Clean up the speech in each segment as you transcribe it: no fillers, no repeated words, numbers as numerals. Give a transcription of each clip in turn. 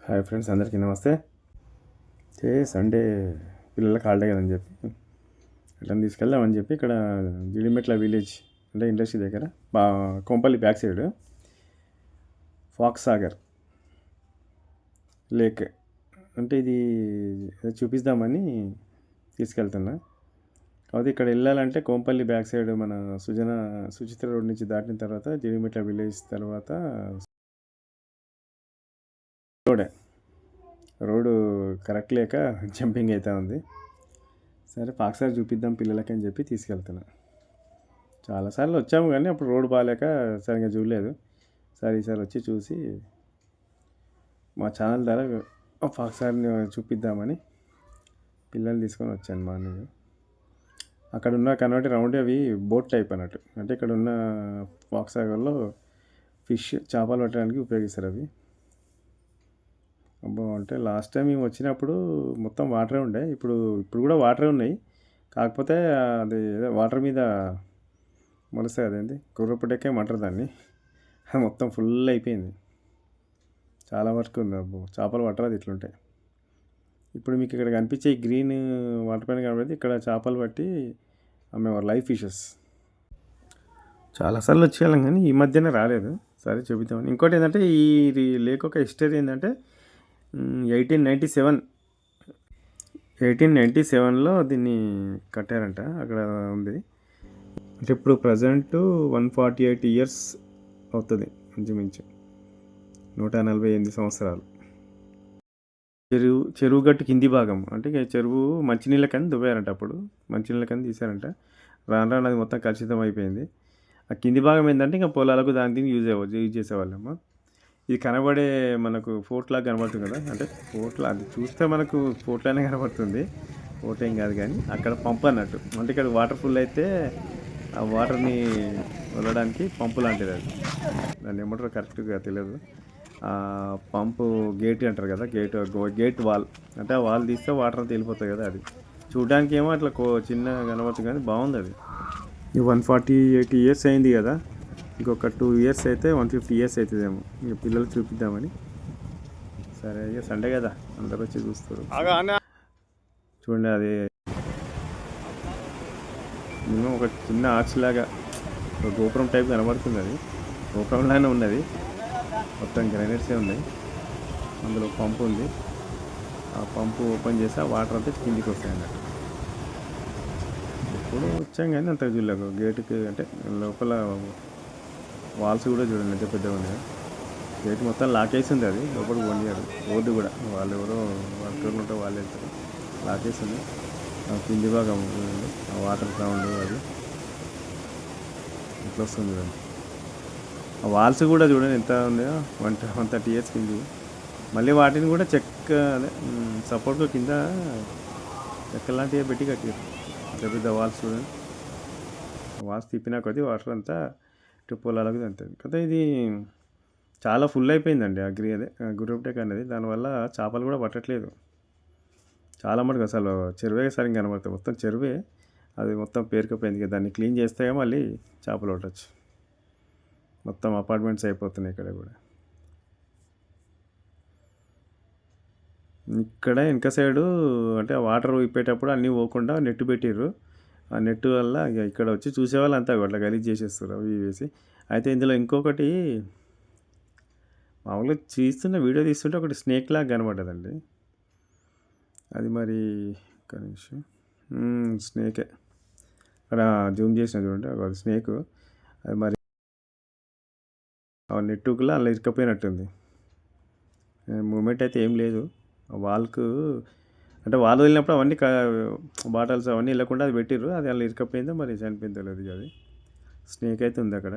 Hi friends, అందరికీ నమస్తే. Sunday పిల్లలకి హాలిడే కదని చెప్పి అట్లా తీసుకెళ్దామని చెప్పి ఇక్కడ జిడిమెట్ల విలేజ్ అంటే ఇండస్ట్రీ దగ్గర Kompally back side Fox Sagar lake అంటే ఇది చూపిద్దామని తీసుకెళ్తున్నా. కాబట్టి ఇక్కడ వెళ్ళాలంటే కోంపల్లి బ్యాక్ సైడ్ మన సుచిత్ర రోడ్ నుంచి దాటిన తర్వాత జిడిమెట్ల విలేజ్ తర్వాత రోడ్డు కరెక్ట్ లేక జంపింగ్ అవుతూ ఉంది. సరే పాక్సారి చూపిద్దాం పిల్లలకి అని చెప్పి తీసుకెళ్తున్నా. చాలాసార్లు వచ్చాము కానీ అప్పుడు రోడ్డు బాగాలేక సరిగ్గా చూడలేదు. సరే ఈసారి వచ్చి చూసి మా ఛానల్ ద్వారా పాక్సారిని చూపిద్దామని పిల్లల్ని తీసుకొని వచ్చాను మార్నింగ్. అక్కడ ఉన్న కనబడి రౌండ్ అవి బోట్ టైప్ అన్నట్టు, అంటే ఇక్కడ ఉన్న పాక్సాగర్లో ఫిష్ చేపలు పట్టడానికి ఉపయోగిస్తారు అవి. అబ్బో, అంటే లాస్ట్ టైం మేము వచ్చినప్పుడు మొత్తం వాటరే ఉండే, ఇప్పుడు కూడా వాటరే ఉన్నాయి. కాకపోతే అది ఏదో వాటర్ మీద మొలుస్తాయి అదేంటి కుర్రపుటెక్కే మంటారు దాన్ని, అది మొత్తం ఫుల్ అయిపోయింది. చాలా వరకు ఉంది. అబ్బో, చేపలు పట్టరాదు ఇట్లుంటాయి. ఇప్పుడు మీకు ఇక్కడ కనిపించే గ్రీన్ వాటర్ పైన కనబడేది ఇక్కడ చేపలు పట్టి అమ్మేవారు, లైవ్ ఫిషెస్. చాలాసార్లు వచ్చేయాలం కానీ ఈ మధ్యనే రాలేదు. సరే చూపిద్దామని. ఇంకోటి ఏంటంటే ఈ లేక్ ఒక హిస్టరీ ఏంటంటే 1897లో దీన్ని కట్టారంట. అక్కడ ఉంది అంటే ఇప్పుడు ప్రజెంట్ 148 ఇయర్స్ అవుతుంది, ఇంచుమించు 148 సంవత్సరాలు. చెరువు గట్టు కింది భాగం అంటే చెరువు మంచినీళ్ళకని దువ్వారంట, అప్పుడు మంచినీళ్ళకని తీశారంట. రాను రాను అది మొత్తం కలుషితం అయిపోయింది. ఆ కింది భాగం ఏంటంటే ఇంకా పొలాలకు దానికి యూజ్ చేసేవాళ్ళేమో. ఇది కనబడే మనకు ఫోర్ట్ లాగా కనబడుతుంది కదా, అంటే ఫోర్ట్ అది చూస్తే మనకు ఫోర్ట్లానే కనబడుతుంది, ఫోర్ట్ ఏం కాదు కానీ అక్కడ పంపు అన్నట్టు. అంటే ఇక్కడ వాటర్ ఫుల్ అయితే ఆ వాటర్ని వదలడానికి పంపు లాంటిది అది, దాన్ని ఏమంటారో కరెక్ట్గా తెలియదు. పంపు గేట్ అంటారు కదా, గేట్ వాల్, అంటే ఆ వాల్ తీస్తే వాటర్ అంతా వెళ్ళిపోతుంది కదా. అది చూడడానికి ఏమో అట్లా చిన్న కనబడుతుంది కానీ బాగుంది అది. ఈ 148 ఇయర్స్ అయింది కదా, ఇంకొక 2 ఇయర్స్ అయితే 150 ఇయర్స్ అవుతుందేమో. ఇంక పిల్లలు చూపిద్దామని. సరే ఇక సండే కదా అందరూ వచ్చి చూస్తారు. చూడండి, అది మినిమం ఒక చిన్న ఆర్చ్ లాగా ఒక గోపురం టైప్ కనబడుతుంది. అది గోపురంలానే ఉన్నది, మొత్తం గ్రైనేట్సే ఉన్నాయి. అందులో పంపు ఉంది, ఆ పంపు ఓపెన్ చేస్తే వాటర్ అంతా కిందికి వస్తాయి అన్నట్టు. ఇప్పుడు వచ్చాం కానీ అంత చూడలేక గేటుకి, అంటే లోపల వాల్స్ కూడా చూడండి ఎంత పెద్దగా ఉన్నాయి. గేట్ మొత్తం లాకేసి ఉంది, అది లోపలికి పోనీయారు. రోడ్డు కూడా వాళ్ళు ఎవరో వర్కర్లు ఉంటే వాళ్ళు వెళ్తారు. లాకేసి ఉంది. కింది భాగం ఆ వాటర్ సౌండ్ అది ఇట్లా వస్తుంది చూడండి. ఆ వాల్స్ కూడా చూడండి ఎంత ఉందో, 130 ఇయర్స్ కింది. మళ్ళీ వాటిని కూడా చెక్క అదే సపోర్ట్గా కింద చెక్క లాంటివి పెట్టి కట్టారు. పెద్ద పెద్ద వాల్స్ చూడండి. వాల్స్ తిప్పినా కొద్దీ వాటర్ అంతా పొలాలకు అంతుంది కదా. ఇది చాలా ఫుల్ అయిపోయిందండి గుర్రపుటెక్ అనేది. దానివల్ల చేపలు కూడా పట్టట్లేదు చాలా మటుకు. అసలు చెరువే సరిగ్గా కనబడుతుంది, మొత్తం చెరువే. అది మొత్తం పేరుకుపోయింది కదా, దాన్ని క్లీన్ చేస్తే మళ్ళీ చేపలు పట్టచ్చు. మొత్తం అపార్ట్మెంట్స్ అయిపోతున్నాయి ఇక్కడ కూడా. ఇక్కడ వెనక సైడు అంటే వాటర్ ఇప్పేటప్పుడు అన్నీ పోకుండా నెట్ పెట్టిర్రు. ఆ నెట్ వల్ల ఇక్కడ వచ్చి చూసేవాళ్ళు అంతా అట్లా గలీజ్ చేసేస్తారు అవి వేసి. అయితే ఇందులో ఇంకొకటి మామూలుగా వీడియో తీస్తుంటే ఒకటి స్నేక్ లాగా కనబడ్డదండి. అది మరి ఒక్క నిమిషం, స్నేకే అక్కడ జూమ్ చేసిన చూడండి, అది స్నేక్. అది మరి నెట్టుకులా అలా ఇరుక్కపోయినట్టుంది. మూమెంట్ అయితే ఏం లేదు. వాల్కు అంటే వాల్ వెళ్ళినప్పుడు అవన్నీ బాటల్స్ అవన్నీ వెళ్ళకుండా అది పెట్టిర్రు, అది అలా ఇరుక్కపోయిందో మరి చనిపోయిందో లేదు. అది స్నేక్ అయితే ఉంది అక్కడ.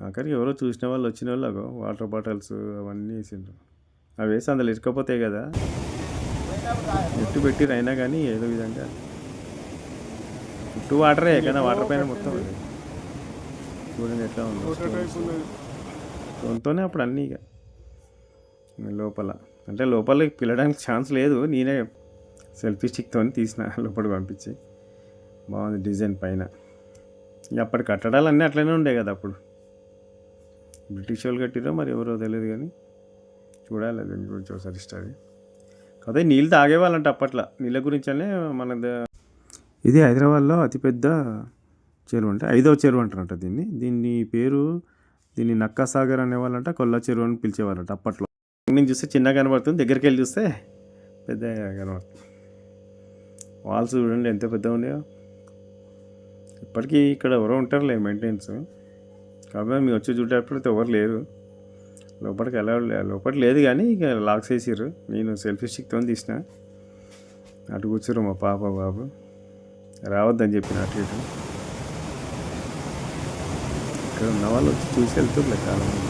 ఆఖరికి ఎవరో చూసిన వాళ్ళు వచ్చిన వాళ్ళు వాటర్ బాటిల్స్ అవన్నీ వేసిండ్రు. అవి వేసి అందులో ఇరుక్కపోతాయి కదా, నెట్టు పెట్టిర్రు. అయినా కానీ ఏదో విధంగా చుట్టూ వాటరే కదా, వాటర్ పైన మొత్తం చూడండి ఎట్లా ఉంది. స్టోన్తోనే అప్పుడు అన్నీ ఇక లోపల, అంటే లోపలికి పిల్లడానికి ఛాన్స్ లేదు. నేనే సెల్ఫీ స్టిక్తో తీసిన, లోపలికి పంపించి. బాగుంది డిజైన్ పైన. అప్పటి కట్టడాలు అన్నీ అట్లనే ఉండే కదా, అప్పుడు బ్రిటిష్ వాళ్ళు కట్టిరో మరి ఎవరో తెలియదు కానీ చూడాలి దీని గురించి ఒకసారి స్టడీ. కాకపోతే నీళ్ళు తాగేవాళ్ళంట అప్పట్లో. నీళ్ళ గురించనే ఇది హైదరాబాద్లో అతిపెద్ద చెరువు, అంటే 5వ చెరువు అంటారంట దీన్ని నక్కా సాగర్ అనేవాళ్ళంట, కొల్లా చెరువు అని పిలిచేవాళ్ళంట అప్పట్లో. నేను చూస్తే చిన్నగా కనబడుతుంది, దగ్గరికి వెళ్ళి చూస్తే పెద్దగా కనబడుతుంది. వాల్స్ చూడండి ఎంత పెద్దగా ఉన్నాయో. ఇప్పటికీ ఇక్కడ ఎవరో ఉంటారులే మెయింటెనెన్స్, కాబట్టి మీరు వచ్చి చూడేటప్పుడు ఎవరు లేరు. లోపలికి లేదు కానీ ఇక లాక్స్ వేసిర్రు. నేను సెల్ఫీ స్టిక్తో తీసిన. అటు కూర్చురు మా పాప బాబు, రావద్దని చెప్పిన అటు ఇటు. ఇక్కడ ఉన్న వాళ్ళు వచ్చి చూసి వెళ్తుర్లే చాలామంది.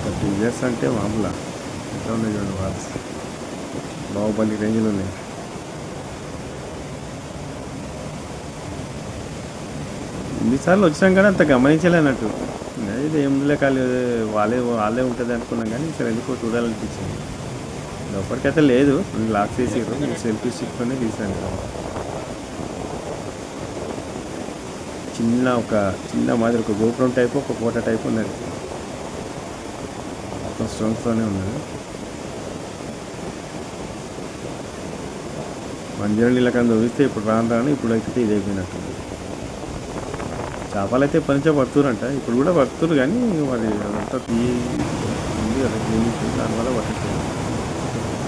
30 years అంటే మామూలు ఎట్లా ఉన్నాయి చూడండి వాల్స్, బాహుబలి రేంజ్లు ఉన్నాయి. ఎన్నిసార్లు వచ్చినాం కానీ అంత గమనించలేనట్టు. ఇది ఏముందిలే ఖాళీ వాళ్ళే ఉంటుంది అనుకున్నాం కానీ ఇక్కడ ఎందుకో చూడాలనిపించింది. లోపలికైతే లేదు, లాక్స్ వేసిర్రు. నేను సెల్ఫీ స్టిక్తోనే తీసాను. చిన్న మాదిరి ఒక గోపురం టైపు, ఒక కోట టైపు ఉన్నది, మొత్తం స్టోన్స్తోనే ఉన్నది. మంజీర నీళ్ళకన్నా చూస్తే ఇప్పుడు రాను ఇప్పుడు అయితే ఇది అయిపోయినట్టుంది. చేపలు అయితే ఎప్పటి నుంచో పడుతురంట, ఇప్పుడు కూడా పడుతురు కానీ మరి అదంతా ఉంది కదా క్లీనింగ్, దానివల్ల పట్టట్లేదు.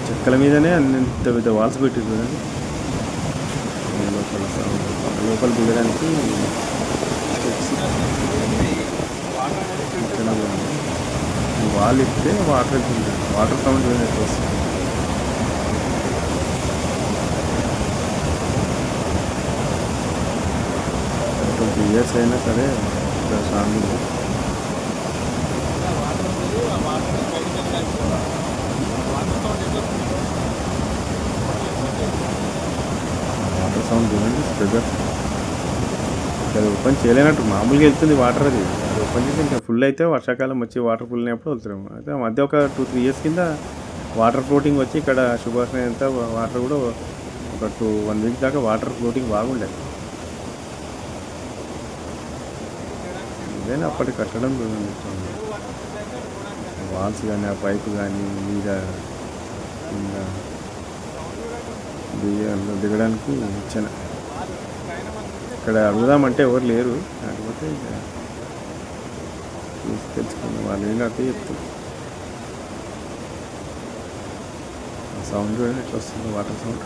చెక్కల మీదనే అంత పెద్ద వాల్స్ పెట్టి చూడండి. లోపల దిగడానికి వాల్ ఇస్తే వాటర్ వెళ్తుంది, వాటర్ సౌండ్ ఎక్కువ వస్తుంది. years అయినా సరే స్ట్రాంగ్ ఉంది. వాటర్ సౌండ్ చూడండి స్ప్రెడర్. అది ఓపెన్ చేయలేనట్టు మామూలుగా వెళ్తుంది వాటర్. అది ఓపెన్ చేసి ఇంకా ఫుల్ అయితే వర్షాకాలం వచ్చి వాటర్ ఫుల్ అయినప్పుడు వెళ్తున్నాము. అయితే మధ్య ఒక 2-3 years కింద వాటర్ ఫ్లోటింగ్ వచ్చి ఇక్కడ సుభాష్ అంతా వాటర్ కూడా ఒక 1 week దాకా వాటర్ ఫ్లోటింగ్ బాగుండేది. ఇదేనా అప్పటి కట్టడం వాల్స్ కానీ ఆ పైపు కానీ మీద దిగడానికి ఇచ్చిన. ఇక్కడ అడుగుదామంటే ఎవరు లేరు, కాకపోతే తెలుసుకున్నాం వాళ్ళు ఏంటంటే చెప్తారు. ఆ సౌండ్ ఎట్లా వస్తుంది, వాటర్ సౌండ్.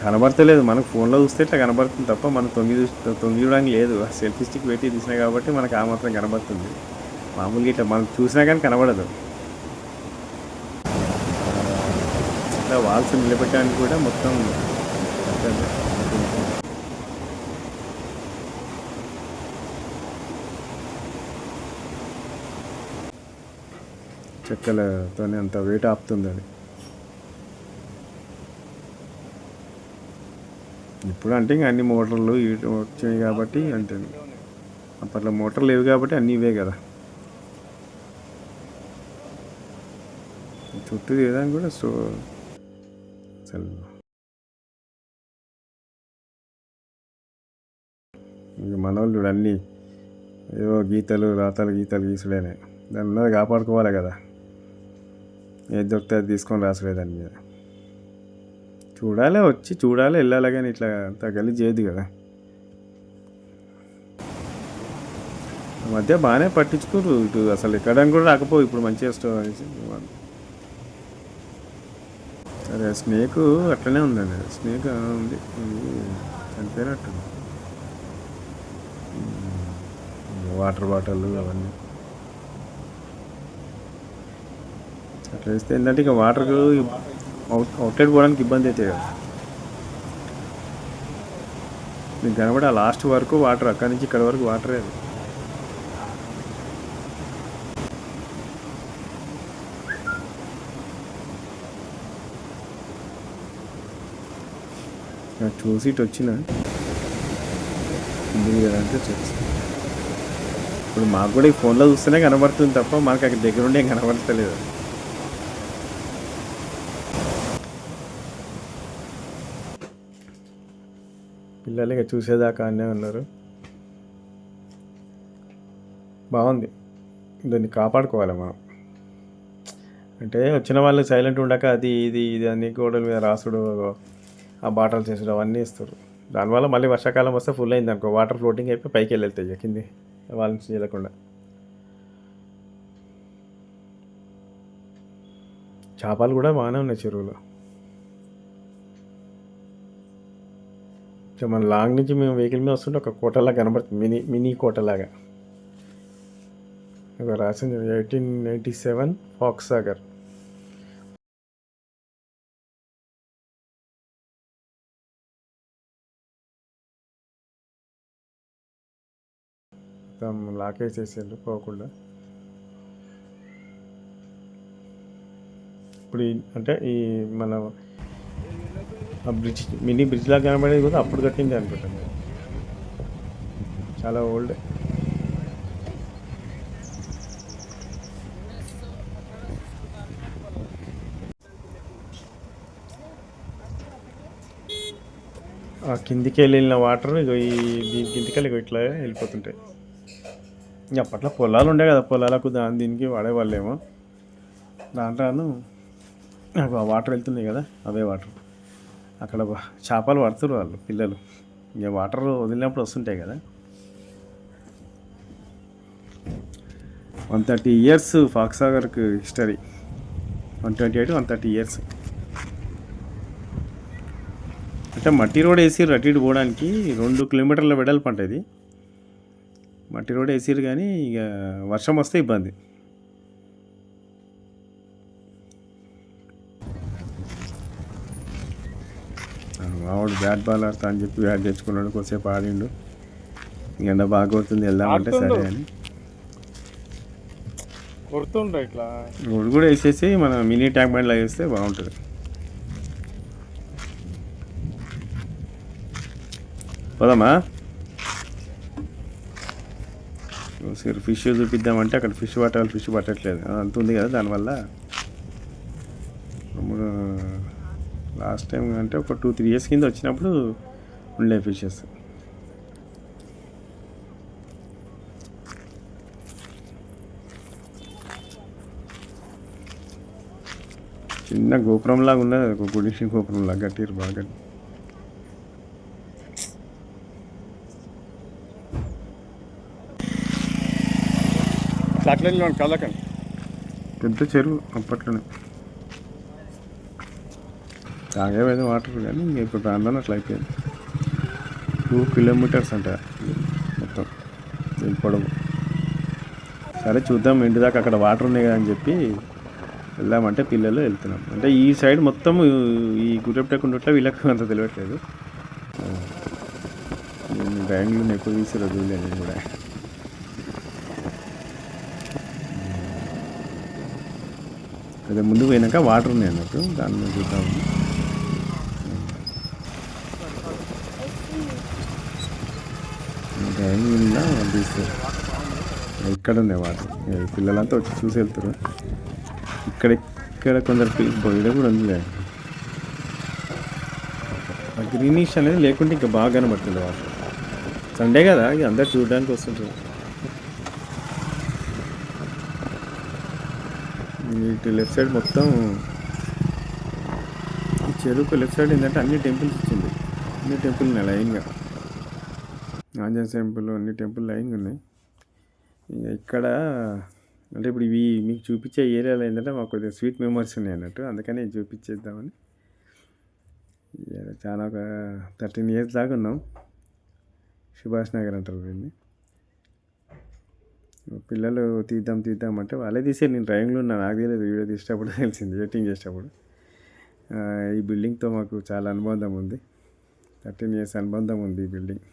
కనబడతలేదు మనకు, ఫోన్లో చూస్తే ఇట్లా కనబడుతుంది తప్ప మనం తొంగి చూడడానికి లేదు. సెల్ఫీ స్టిక్ పెట్టి తీసినా కాబట్టి మనకు ఆ మాత్రం కనబడుతుంది. మామూలుగా ఇట్లా మనం చూసినా కానీ కనబడదు. ఇట్లా వాల్స్ నిలబెట్టడానికి కూడా మొత్తం చెక్కలతోనే అంత వెయిట్ ఆపుతుంది అది. ఇప్పుడు అంటే ఇంకా అన్ని మోటార్లు వచ్చాయి కాబట్టి అంటే, అప్పట్లో మోటార్లు లేవు కాబట్టి అన్నీ ఇవే కదా. చుట్టూ తీయడానికి కూడా అసలు ఇక మనోళ్ళు చూడు అన్నీ ఏవో రాతలు గీతలు గీసుడేనే. దాని ఉన్నది కాపాడుకోవాలి కదా, ఏది దొరికితే అది తీసుకొని రాసుడే దాని మీద. చూడాలి వెళ్ళాలి కానీ ఇట్లా అంత గలీజ్ చేయదు కదా. మధ్య బాగానే పట్టించుకోరు, ఇటు అసలు ఎక్కడానికి కూడా రాకపోవు. ఇప్పుడు మంచిగా సరే స్నేక్ అట్లనే ఉందండి, స్నేక్ ఉంది చనిపోయినట్టు. వాటర్ బాటిల్ అవన్నీ అట్లా వేస్తే ఏంటంటే ఇక వాటర్కు అవుట్లెట్ పోవడానికి ఇబ్బంది అవుతాయి కదా. మీకు కనబడి ఆ లాస్ట్ వరకు వాటర్, అక్కడి నుంచి ఇక్కడ వరకు వాటరే. చూసి ఇటు వచ్చిన అంటే ఇప్పుడు మాకు కూడా ఈ ఫోన్లో చూస్తేనే కనబడుతుంది తప్ప మనకు అక్కడ దగ్గర ఉండే కనబడతలేదు. పిల్లలు ఇక చూసేదాకా అనే ఉన్నారు. బాగుంది, దాన్ని కాపాడుకోవాలి మనం. అంటే వచ్చిన వాళ్ళు సైలెంట్ ఉండక అది ఇది ఇది అన్ని గోడల మీద రాసుడు, ఆ బాటలు చేసుడు అవన్నీ ఇస్తారు. దానివల్ల మళ్ళీ వర్షాకాలం వస్తే ఫుల్ అయింది అనుకో, వాటర్ ఫ్లోటింగ్ అయిపోయి పైకి వెళ్తాయి ఇక కింది వాళ్ళ నుంచి చేయకుండా. చేపలు కూడా బాగానే ఉన్నాయి చెరువులో. ఇక మన లాంగ్ నుంచి మేము వెహికల్ మీద వస్తుంటే ఒక కోటలాగా కనబడుతుంది, మినీ మినీ కోటలాగా. ఇక రాసింది 1897 ఫాక్స్ సాగర్. లాకేసేసారు పోకుండా. ఇప్పుడు అంటే ఈ మన ఆ బ్రిడ్జ్, మినీ బ్రిడ్జ్ లాగా కనబడేది కూడా అప్పుడు కట్టింది అనుకుంటాను, చాలా ఓల్డ్. ఆ కిందికి వెళ్ళిన వాటర్ ఇక దీని కిందికి ఇక ఇట్లా వెళ్ళిపోతుంటాయి. ఇంక అప్పట్లో పొలాలు ఉండే కదా, పొలాలకు దీనికి వాడేవాళ్ళేమో. దాంట్లోనూ నాకు ఆ వాటర్ వెళ్తున్నాయి కదా, అవే వాటర్. అక్కడ చేపలు పడుతున్నారు వాళ్ళు పిల్లలు, ఇక వాటర్ వదిలినప్పుడు వస్తుంటాయి కదా. 130 years ఫాక్స్ సాగర్కి హిస్టరీ. 128 130 years. అంటే మట్టి రోడ్ వేసిర్రు అటు ఇటు పోవడానికి, 2 kilometerల వెడల్పు అంట ఇది. మట్టి రోడ్ వేసిర్రు కానీ ఇక వర్షం వస్తే ఇబ్బంది. మావాడు బ్యాట్ బాల్ ఆడతా అని చెప్పి బ్యాట్ తెచ్చుకున్నాడు, కొద్దిసేపు ఆడిండు. ఎండ బాగా కొడుతుంది వెళ్దామంటే సరే అని కొడుతుండ్రు ఇట్లా రోడ్ కూడా వేసేసి మన మినీ ట్యాంక్ బండ్లో వేస్తే బాగుంటుంది. పోదామా? ఫిష్ చూపిద్దామంటే అక్కడ ఫిష్ పట్టట్లేదు, అంత ఉంది కదా. దానివల్ల లాస్ట్ టైం అంటే ఒక 2-3 years కింద వచ్చినప్పుడు ఉండే ఫిషెస్. చిన్న గోపురంలాగా ఉన్నది, ఒక గుడిసి గోపురంలాగా కట్టిరు బాగా. చాక్లెట్లు కళ్ళకండి. పెద్ద చెరువు అప్పట్లోనే, తాగేవైతే వాటర్ కానీ ఇప్పుడు రాను అట్లా అయిపోయింది. 2 kilometers అంట మొత్తం దీని పొడవు. సరే చూద్దాం, ఇంటి దాకా అక్కడ వాటర్ ఉన్నాయి కదా అని చెప్పి వెళ్దామంటే పిల్లలు వెళ్తున్నాం. అంటే ఈ సైడ్ మొత్తం ఈ గుర్రెపటకుండుట్లో వీళ్ళకి అంత తెలియట్లేదు. డ్రైవింగ్లో ఎక్కువ తీసి రోజులు నేను కూడా. అదే ముందుకు పోయినాక వాటర్ ఉన్నాయి అన్నట్టు, దాని మీద చూద్దాము. డ్రైవింగ్లో తీస్తారు, ఇక్కడ ఉన్నాయి వాటర్. పిల్లలంతా వచ్చి చూసి వెళ్తారు. ఇక్కడ కొందరు బొయ్యలో కూడా ఉందిలే. ఆ గ్రీనిష్ అనేది లేకుంటే ఇంకా బాగా కనబడుతుంది వాటర్. సండే కదా ఇక అందరు చూడడానికి వస్తుంటారు. ఇటు లెఫ్ట్ సైడ్ మొత్తం ఈ చెరువుకు లెఫ్ట్ సైడ్ ఏంటంటే అన్ని టెంపుల్స్ వచ్చింది. అన్ని టెంపుల్ ఉన్నాయి లైన్గా, ఆంజనేయ టెంపుల్, అన్ని టెంపుల్ లైన్గా ఉన్నాయి. ఇక ఇక్కడ అంటే ఇప్పుడు ఇవి మీకు చూపించే ఏరియాలో ఏంటంటే మాకు కొద్దిగా స్వీట్ మెమరీస్ ఉన్నాయి అన్నట్టు, అందుకని చూపించేద్దామని. చాలా ఒక 13 years దాకా ఉన్నాం. సుభాష్ నగర్ అంటారు దీన్ని. పిల్లలు తీద్దాం అంటే వాళ్ళే తీసే, నేను డ్రైవింగ్లో ఉన్నా, నాకు తెలియదు. వీడియో తీసేటప్పుడు తెలిసింది, ఎడిటింగ్ చేసేటప్పుడు. ఈ బిల్డింగ్తో మాకు చాలా అనుబంధం ఉంది, 13 years అనుబంధం ఉంది ఈ బిల్డింగ్.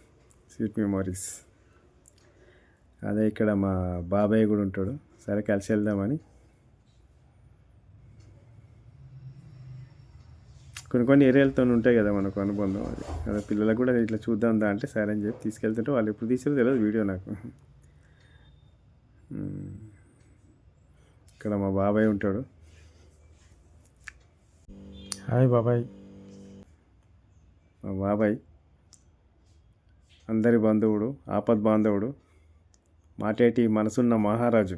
Sweet memories. అదే ఇక్కడ మా బాబాయ్ కూడా ఉంటాడు, సరే కలిసి వెళ్దామని. కొన్ని ఏరియాలతో ఉంటాయి కదా మనకు అనుబంధం, అది అదే పిల్లలకు కూడా ఇట్లా చూద్దాం దా అంటే సరే అని చెప్పి తీసుకెళ్తుంటే వాళ్ళు ఎప్పుడు తీసారో తెలియదు వీడియో నాకు. ఇక్కడ మా బాబాయ్ ఉంటాడు. హాయ్ బాబాయ్. మా బాబాయ్ అందరి బంధువుడు, ఆపద్ బాంధవుడు, మాటేటి మనసున్న మహారాజు.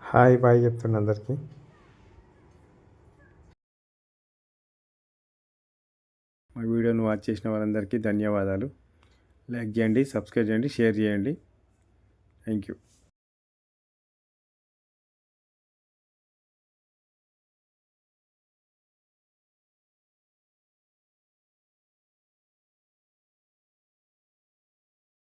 హాయ్ బాయ్ చెప్తున్నా అందరికీ. మా వీడియోను వాచ్ చేసిన వారందరికీ ధన్యవాదాలు. లైక్ చేయండి, సబ్స్క్రైబ్ చేయండి, షేర్ చేయండి. Thank you.